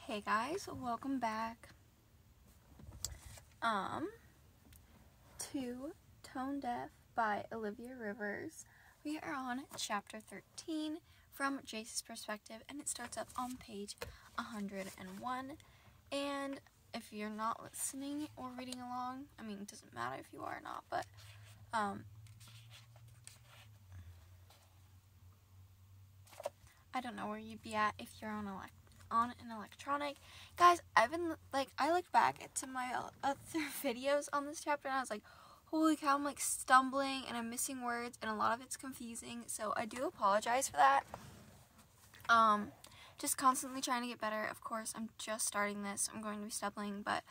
Hey guys, welcome back to Tone Deaf by Olivia Rivers. We are on chapter 13 from Jace's perspective, and it starts up on page 101. And if you're not listening or reading along, I mean, it doesn't matter if you are or not, but I don't know where you'd be at if you're on an electronic. Guys, I looked back at my other videos on this chapter and I was like, holy cow, I'm stumbling and I'm missing words and a lot of it's confusing, so I do apologize for that. Just constantly trying to get better. Of course, I'm just starting this. I'm going to be stumbling, but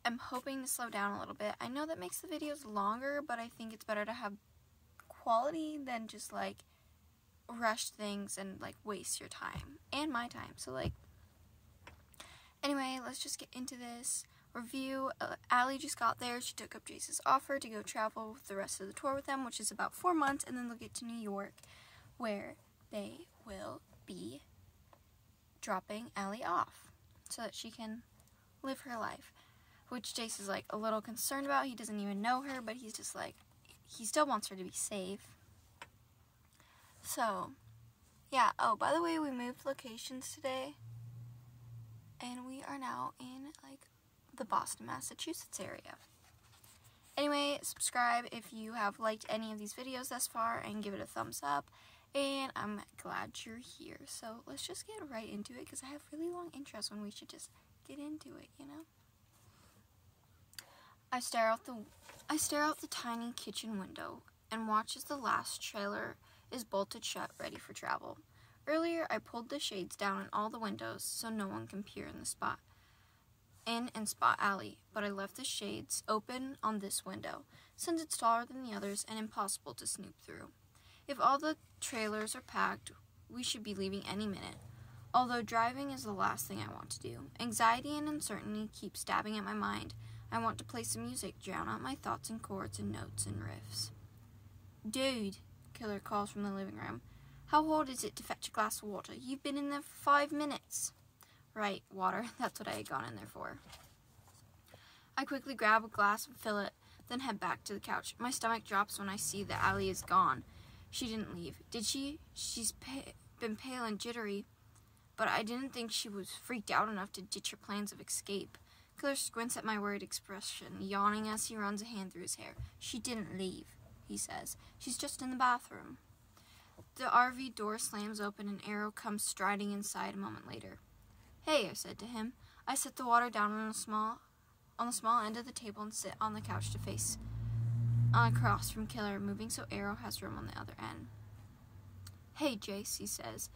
I'm hoping to slow down a little bit. I know that makes the videos longer, but I think it's better to have quality than just rush things and waste your time and my time. So anyway, let's just get into this review. Allie just got there. She took up Jace's offer to go travel the rest of the tour with them, which is about 4 months, and then they'll get to New York, where they will be dropping Allie off so that she can live her life, which Jace is a little concerned about. He doesn't even know her, but he's just he still wants her to be safe. So, yeah. Oh, by the way, we moved locations today, and we are now in, the Boston, Massachusetts area. Anyway, subscribe if you have liked any of these videos thus far, and give it a thumbs up, and I'm glad you're here. So, let's just get right into it, because I have really long intros when we should just get into it, you know? I stare out the tiny kitchen window, and watch as the last trailer is bolted shut, ready for travel. Earlier, I pulled the shades down in all the windows so no one can peer in and spot Allie, but I left the shades open on this window, since it's taller than the others and impossible to snoop through. If all the trailers are packed, we should be leaving any minute, although driving is the last thing I want to do. Anxiety and uncertainty keep stabbing at my mind. I want to play some music, drown out my thoughts in chords and notes and riffs. Dude, Killer calls from the living room. How hard is it to fetch a glass of water? You've been in there for 5 minutes. Right, water. That's what I had gone in there for. I quickly grab a glass and fill it, then head back to the couch. My stomach drops when I see that Allie is gone. She didn't leave. Did she? She's been pale and jittery, but I didn't think she was freaked out enough to ditch her plans of escape. Killer squints at my worried expression, yawning as he runs a hand through his hair. She didn't leave, he says. She's just in the bathroom. The RV door slams open and Arrow comes striding inside a moment later. Hey, I said to him. I set the water down on the small end of the table and sit on the couch to face across from Killer, moving so Arrow has room on the other end. Hey, Jace, he says,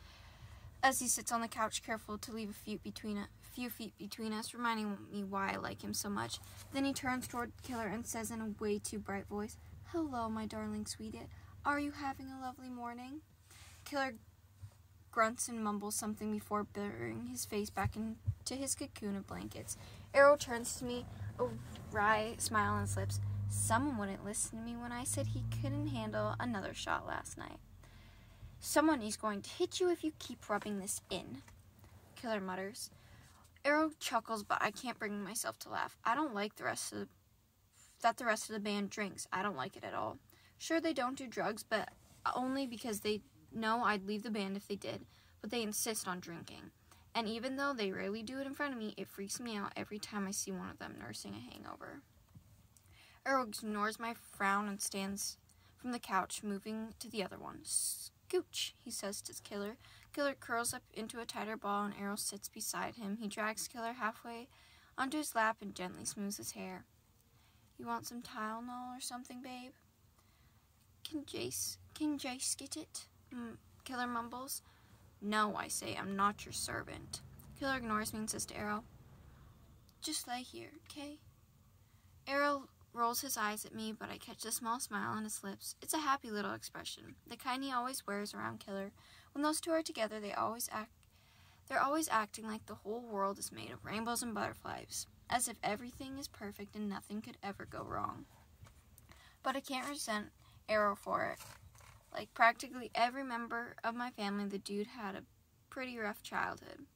as he sits on the couch, careful to leave a few feet between us, reminding me why I like him so much. Then he turns toward Killer and says in a way too bright voice, Hello, my darling sweetie. Are you having a lovely morning? Killer grunts and mumbles something before burying his face back into his cocoon of blankets. Arrow turns to me, a wry smile on his lips. Someone wouldn't listen to me when I said he couldn't handle another shot last night. Someone is going to hit you if you keep rubbing this in, Killer mutters. Arrow chuckles, but I can't bring myself to laugh. I don't like the rest of the band drinks. I don't like it at all. Sure, they don't do drugs, but only because they know I'd leave the band if they did, but they insist on drinking. And even though they rarely do it in front of me, it freaks me out every time I see one of them nursing a hangover. Arrow ignores my frown and stands from the couch, moving to the other one. Scooch, he says to Killer. Killer curls up into a tighter ball and Arrow sits beside him. He drags Killer halfway onto his lap and gently smooths his hair. You want some Tylenol or something, babe? Can Jace get it? Killer mumbles. No, I say, I'm not your servant. Killer ignores me and says to Arrow, just lay here, okay? Arrow rolls his eyes at me, but I catch a small smile on his lips. It's a happy little expression, the kind he always wears around Killer. When those two are together, they're always acting like the whole world is made of rainbows and butterflies, as if everything is perfect and nothing could ever go wrong. But I can't resent Arrow for it. Like practically every member of my family, the dude had a pretty rough childhood.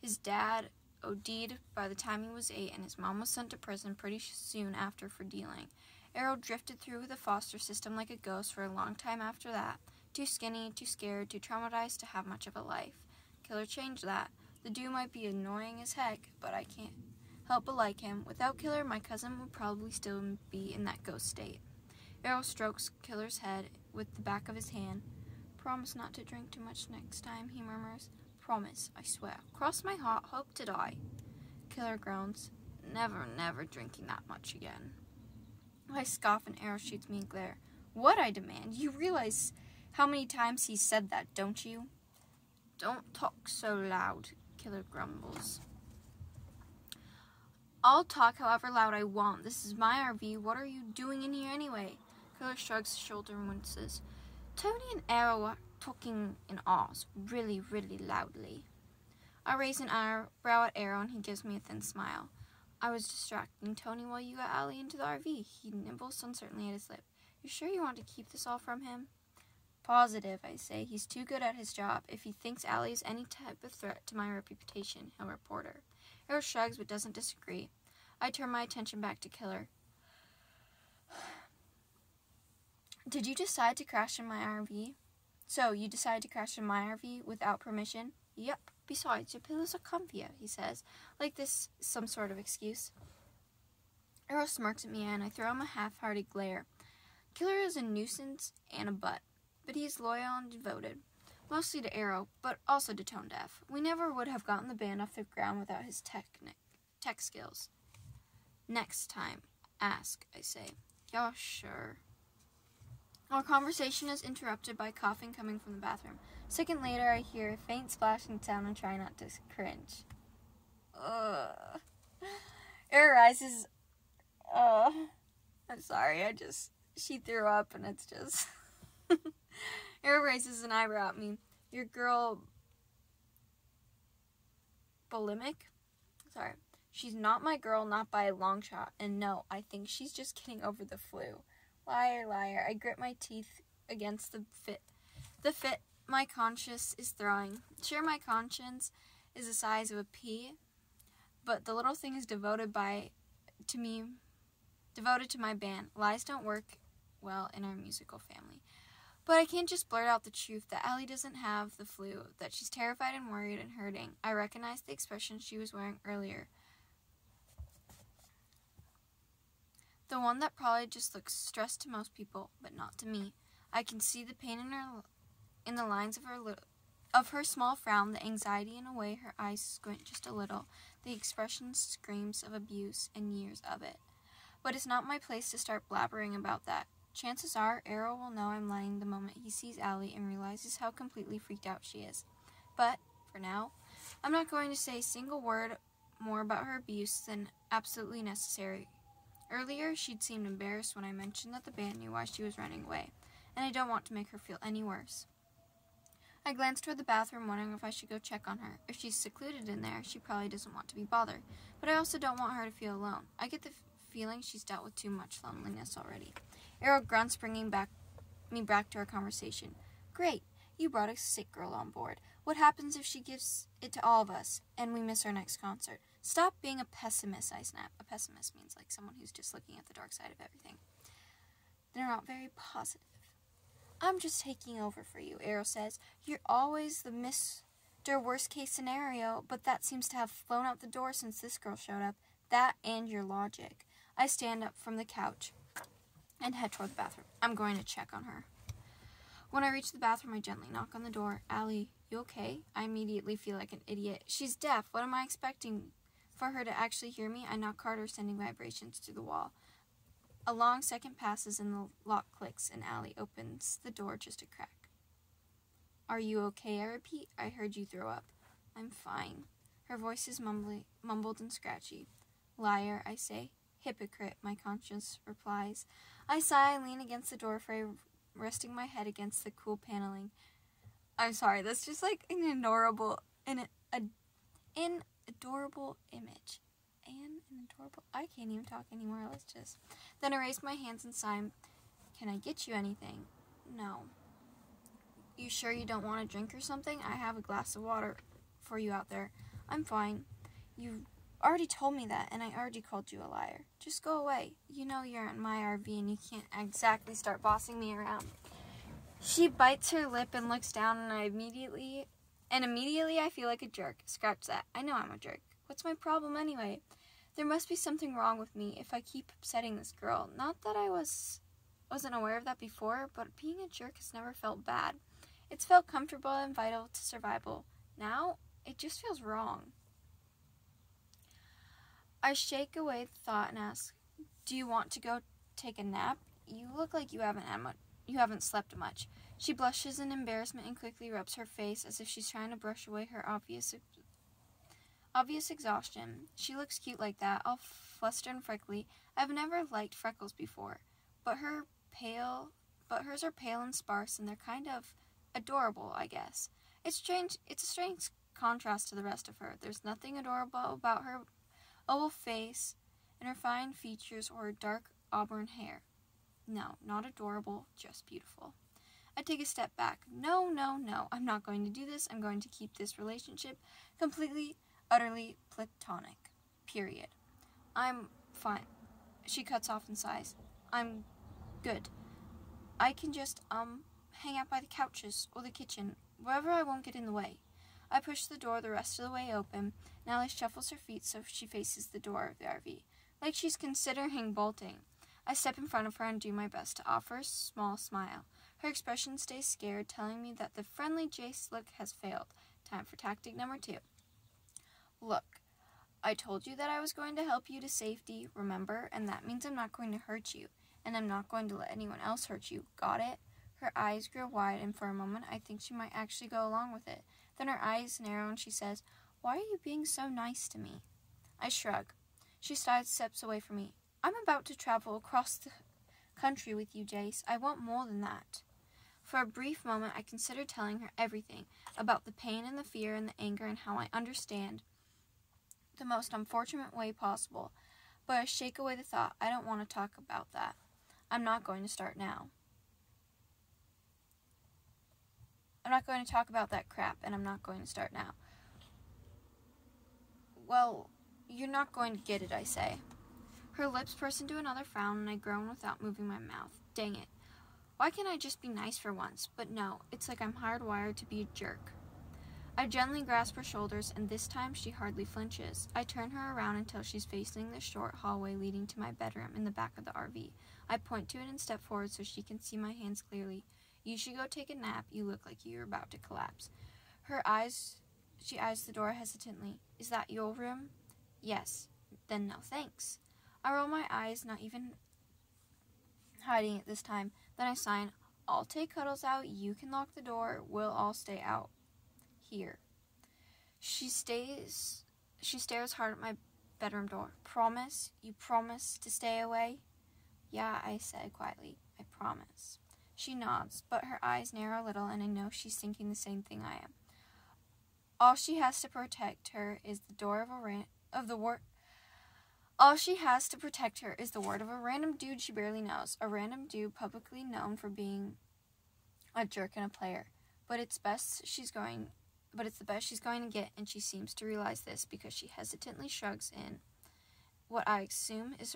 His dad OD'd by the time he was 8, and his mom was sent to prison pretty soon after for dealing. Arrow drifted through the foster system like a ghost for a long time after that. Too skinny, too scared, too traumatized to have much of a life. Killer changed that. The dude might be annoying as heck, but I can't help but like him. Without Killer, my cousin would probably still be in that ghost state. Arrow strokes Killer's head with the back of his hand. Promise not to drink too much next time, he murmurs. Promise, I swear. Cross my heart, hope to die. Killer groans. Never, never drinking that much again. I scoff and Arrow shoots me a glare. What, I demand? You realize how many times he's said that, don't you? Don't talk so loud, Killer grumbles. I'll talk however loud I want. This is my RV. What are you doing in here anyway? Killer shrugs his shoulder and winces. Tony and Arrow are talking in Oz, really, really loudly. I raise an eyebrow at Arrow and he gives me a thin smile. I was distracting Tony while you got Allie into the RV. He nibbles uncertainly at his lip. You sure you want to keep this all from him? Positive, I say. He's too good at his job. If he thinks Allie is any type of threat to my reputation, he'll report her. Arrow shrugs but doesn't disagree. I turn my attention back to Killer. Did you decide to crash in my RV? So, you decided to crash in my RV without permission? Yep. Besides, your pillows are comfier, he says, like this is some sort of excuse. Arrow smirks at me and I throw him a half-hearted glare. Killer is a nuisance and a butt, but he is loyal and devoted, mostly to Arrow, but also to Tone Deaf. We never would have gotten the band off the ground without his tech skills. Next time, ask, I say. Yeah, sure. Our conversation is interrupted by coughing coming from the bathroom. A second later, I hear a faint splashing sound and try not to cringe. Air rises. I'm sorry, she threw up and it's just... Air raises an eyebrow at me. Your girl... bulimic? Sorry. She's not my girl, not by a long shot. And no, I think she's just getting over the flu. Liar, liar. I grit my teeth against the fit my conscience is throwing. Sure, my conscience is the size of a pea, but the little thing is devoted to my band. Lies don't work well in our musical family. But I can't just blurt out the truth that Allie doesn't have the flu, that she's terrified and worried and hurting. I recognize the expression she was wearing earlier. The one that probably just looks stressed to most people, but not to me. I can see the pain in the lines of her small frown, the anxiety in a way her eyes squint just a little. The expression screams of abuse and years of it. But it's not my place to start blabbering about that. Chances are Arrow will know I'm lying the moment he sees Allie and realizes how completely freaked out she is. But, for now, I'm not going to say a single word more about her abuse than absolutely necessary. Earlier, she'd seemed embarrassed when I mentioned that the band knew why she was running away, and I don't want to make her feel any worse. I glanced toward the bathroom, wondering if I should go check on her. If she's secluded in there, she probably doesn't want to be bothered, but I also don't want her to feel alone. I get the feeling she's dealt with too much loneliness already. Arrow grunts, bringing me back to our conversation. Great, you brought a sick girl on board. What happens if she gives it to all of us, and we miss our next concert? Stop being a pessimist, I snap. A pessimist means like someone who's just looking at the dark side of everything. They're not very positive. I'm just taking over for you, Arrow says. You're always the Mr. Worst Case Scenario, but that seems to have flown out the door since this girl showed up. That and your logic. I stand up from the couch and head toward the bathroom. I'm going to check on her. When I reach the bathroom, I gently knock on the door. Allie, you okay? I immediately feel like an idiot. She's deaf. What am I expecting? For her to actually hear me, I knock harder, sending vibrations through the wall. A long second passes and the lock clicks, and Allie opens the door just a crack. Are you okay? I repeat. I heard you throw up. I'm fine. Her voice is mumbled and scratchy. Liar, I say. Hypocrite, my conscience replies. I sigh and lean against the doorframe, resting my head against the cool paneling. I'm sorry, that's just like an adorable image. I can't even talk anymore. Then I raised my hands and sighed. Can I get you anything? No. You sure you don't want a drink or something? I have a glass of water for you out there. I'm fine. You already told me that, and I already called you a liar. Just go away. You know you're in my RV, and you can't exactly start bossing me around. She bites her lip and looks down, and immediately I feel like a jerk. Scratch that. I know I'm a jerk. What's my problem anyway? There must be something wrong with me if I keep upsetting this girl. Not that I wasn't aware of that before, but being a jerk has never felt bad. It's felt comfortable and vital to survival. Now, it just feels wrong. I shake away the thought and ask, "Do you want to go take a nap? You look like you haven't slept much." She blushes in embarrassment and quickly rubs her face as if she's trying to brush away her obvious exhaustion. She looks cute like that, all flustered and freckly. I've never liked freckles before, but hers are pale and sparse, and they're kind of adorable, I guess. It's a strange contrast to the rest of her. There's nothing adorable about her oval face and her fine features or her dark auburn hair. No, not adorable, just beautiful. I take a step back. No, I'm not going to do this. I'm going to keep this relationship completely, utterly platonic. Period. I'm fine. She cuts off and sighs. I'm good. I can just, hang out by the couches or the kitchen, wherever I won't get in the way. I push the door the rest of the way open. Allie shuffles her feet so she faces the door of the RV, like she's considering bolting. I step in front of her and do my best to offer a small smile. Her expression stays scared, telling me that the friendly Jace look has failed. Time for tactic number 2. Look, I told you that I was going to help you to safety, remember? And that means I'm not going to hurt you. And I'm not going to let anyone else hurt you. Got it? Her eyes grow wide, and for a moment I think she might actually go along with it. Then her eyes narrow and she says, "Why are you being so nice to me?" I shrug. She steps away from me. "I'm about to travel across the country with you, Jace. I want more than that." For a brief moment, I consider telling her everything about the pain and the fear and the anger and how I understand the most unfortunate way possible. But I shake away the thought. I don't want to talk about that. I'm not going to start now. I'm not going to talk about that crap, and I'm not going to start now. Well, you're not going to get it, I say. Her lips purse into another frown, and I groan without moving my mouth. Dang it. Why can't I just be nice for once? But no, it's like I'm hardwired to be a jerk. I gently grasp her shoulders, and this time she hardly flinches. I turn her around until she's facing the short hallway leading to my bedroom in the back of the RV. I point to it and step forward so she can see my hands clearly. "You should go take a nap. You look like you're about to collapse." She eyes the door hesitantly. "Is that your room?" "Yes." "Then no thanks." I roll my eyes, not even hiding it this time. Then I sign, "I'll take Cuddles out. You can lock the door. We'll all stay out here." She stares hard at my bedroom door. "Promise? You promise to stay away?" "Yeah," I said quietly. "I promise." She nods, but her eyes narrow a little, and I know she's thinking the same thing I am. All she has to protect her is the word of a random dude she barely knows, a random dude publicly known for being a jerk and a player. But it's the best she's going to get, and she seems to realize this because she hesitantly shrugs in what I assume is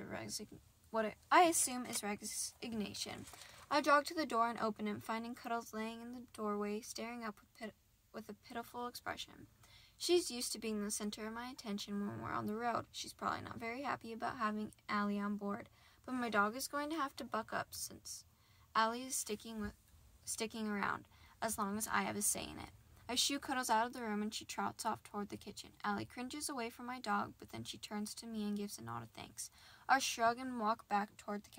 resignation. I jog to the door and open it, finding Cuddles laying in the doorway, staring up with a pitiful expression. She's used to being the center of my attention when we're on the road. She's probably not very happy about having Allie on board, but my dog is going to have to buck up since Allie is sticking around as long as I have a say in it. I shoo Cuddles out of the room, and she trots off toward the kitchen. Allie cringes away from my dog, but then she turns to me and gives a nod of thanks. I shrug and walk back toward the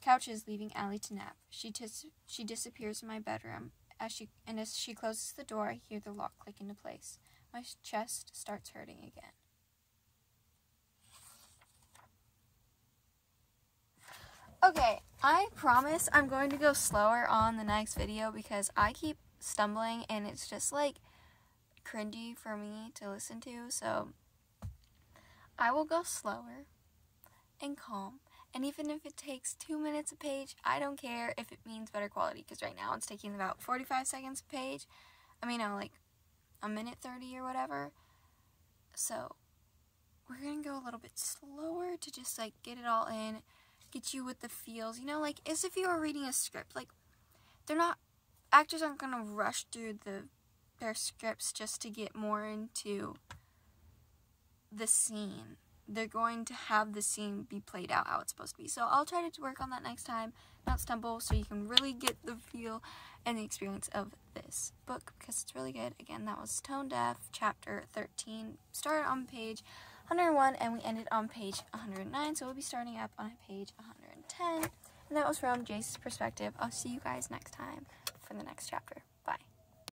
couches, leaving Allie to nap. She disappears in my bedroom. As she closes the door, I hear the lock click into place. My chest starts hurting again. Okay, I promise I'm going to go slower on the next video because I keep stumbling and it's just like cringy for me to listen to, so I will go slower and calm. And even if it takes 2 minutes a page, I don't care if it means better quality, because right now it's taking about 45 seconds a page. Like a minute 30 or whatever. So we're going to go a little bit slower to just, like, get it all in, get you with the feels, you know, like, as if you were reading a script. Like, actors aren't going to rush through their scripts just to get more into the scene. They're going to have the scene be played out how it's supposed to be. So I'll try to work on that next time, not stumble, so you can really get the feel and the experience of this book, because it's really good. Again, that was Tone Deaf, chapter 13. Started on page 101, and we ended on page 109, so we'll be starting up on page 110. And that was from Jace's perspective. I'll see you guys next time for the next chapter.